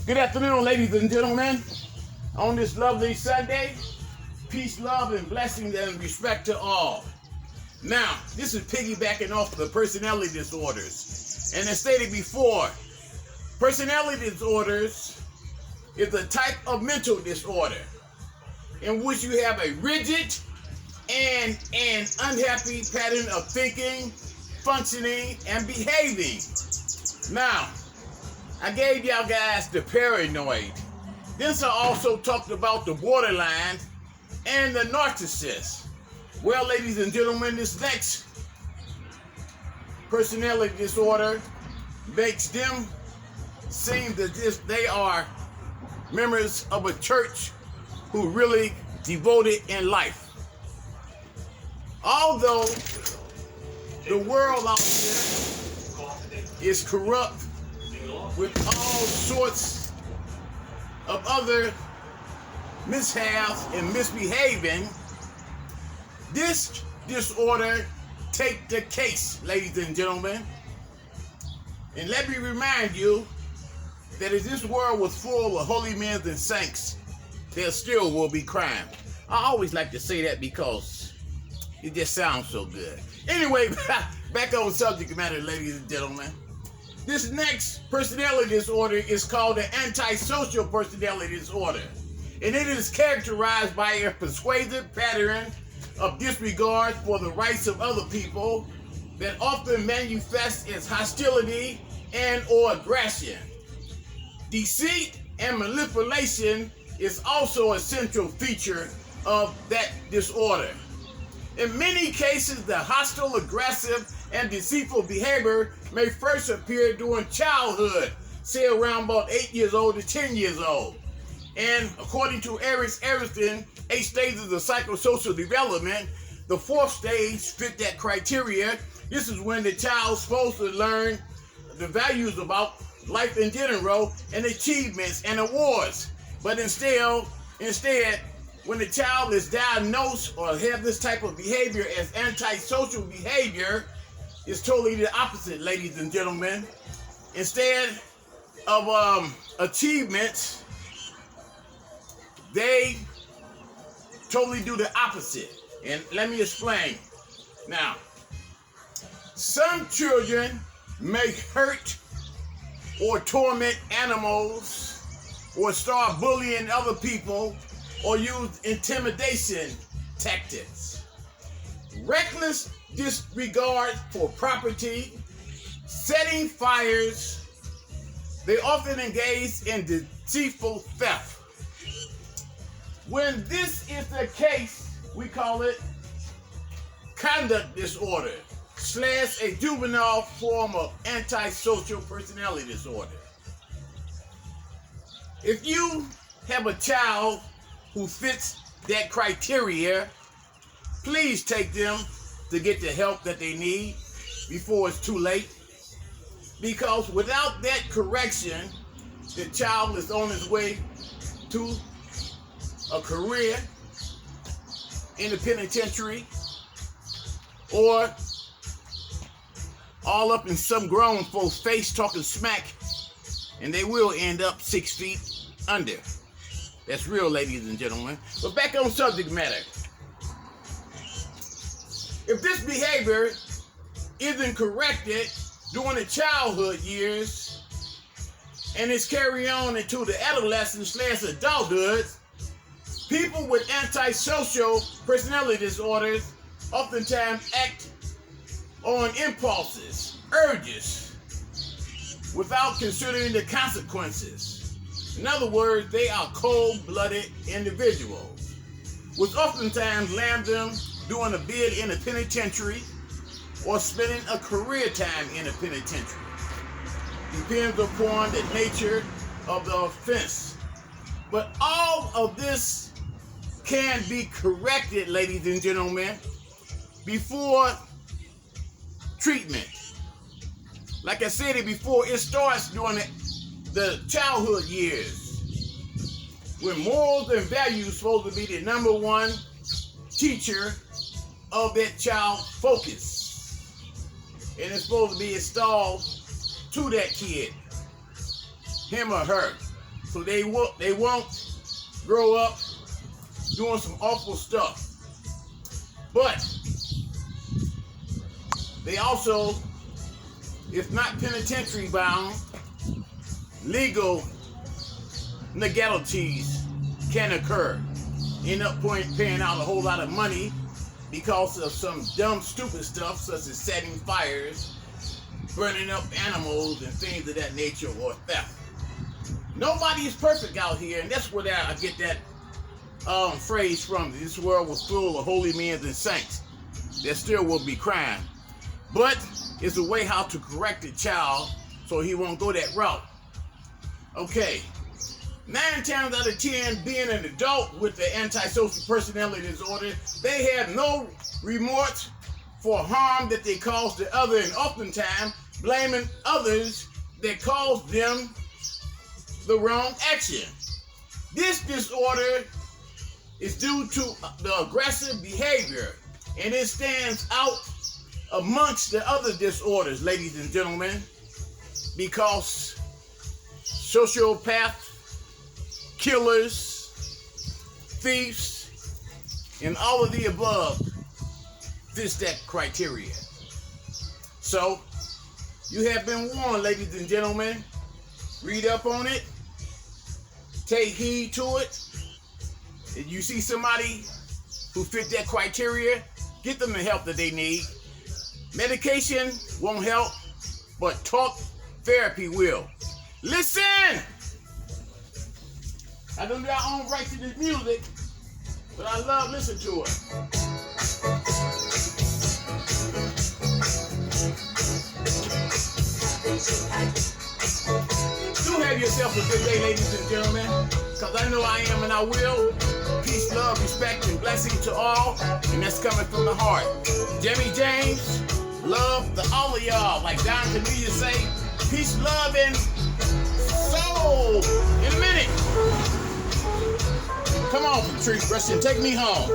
Good afternoon, ladies and gentlemen. On this lovely Sunday, peace, love, and blessings and respect to all. Now, this is piggybacking off of the personality disorders. And as stated before, personality disorders is a type of mental disorder in which you have a rigid and an unhappy pattern of thinking, functioning, and behaving. Now, I gave y'all guys the paranoid. Then I also talked about the borderline and the narcissist. Well, ladies and gentlemen, this next personality disorder makes them seem that they are members of a church who really devoted in life. Although the world out here is corrupt with all sorts of other mishaps and misbehaving, this disorder take the case, ladies and gentlemen. And let me remind you that if this world was full of holy men and saints, there still will be crime. I always like to say that because it just sounds so good. Anyway, back on subject matter, ladies and gentlemen. This next personality disorder is called the antisocial personality disorder. And it is characterized by a persuasive pattern of disregard for the rights of other people that often manifests as hostility and or aggression. Deceit and manipulation is also a central feature of that disorder. In many cases, the hostile, aggressive, and deceitful behavior may first appear during childhood, say around about 8 years old to 10 years old. And according to Erickson, 8 stages of psychosocial development, the 4th stage fit that criteria. This is when the child's supposed to learn the values about life in general and achievements and awards. But instead, when the child is diagnosed or have this type of behavior as antisocial behavior, it's totally the opposite, ladies and gentlemen. Instead of achievements, they totally do the opposite. And let me explain. Now, some children may hurt or torment animals or start bullying other people or use intimidation tactics. Reckless disregard for property, setting fires. They often engage in deceitful theft. When this is the case, we call it conduct disorder / a juvenile form of antisocial personality disorder. If you have a child who fits that criteria, please take them to get the help that they need before it's too late. Because without that correction, the child is on his way to a career in the penitentiary or all up in some grown folks' face talking smack, and they will end up 6 feet under. That's real, ladies and gentlemen. But back on subject matter. If this behavior isn't corrected during the childhood years and is carried on into the adolescence / adulthood, people with antisocial personality disorders oftentimes act on impulses, urges, without considering the consequences. In other words, they are cold-blooded individuals, which oftentimes land them doing a bid in a penitentiary or spending a career time in a penitentiary. Depends upon the nature of the offense. But all of this can be corrected, ladies and gentlemen, before treatment. Like I said it before, it starts during the childhood years, when morals and values are supposed to be the number one teacher of that child's focus. And it's supposed to be installed to that kid, him or her. so they won't grow up doing some awful stuff. But they also, if not penitentiary bound, legal legalities can occur. End up paying out a whole lot of money because of some dumb, stupid stuff such as setting fires, burning up animals, and things of that nature, or theft. Nobody is perfect out here, and that's where I get that phrase from. This world was full of holy men and saints. There still will be crime. But it's a way how to correct a child so he won't go that route. Okay. 9 times out of 10, being an adult with the antisocial personality disorder, they have no remorse for harm that they cause to others, and oftentimes blaming others that caused them the wrong action. This disorder is due to the aggressive behavior, and it stands out amongst the other disorders, ladies and gentlemen, because sociopaths, killers, thieves, and all of the above fits that criteria. So, you have been warned, ladies and gentlemen. Read up on it. Take heed to it. If you see somebody who fit that criteria, get them the help that they need. Medication won't help, but talk therapy will. Listen! I don't got own right to this music, but I love listening to it. Do have yourself a good day, ladies and gentlemen, because I know I am and I will. Peace, love, respect, and blessing to all, and that's coming from the heart. Jimmy James, love to all of y'all. Like Don Cornelius say, peace, love, and soul. In a minute. Come on, Patrice Russian, take me home.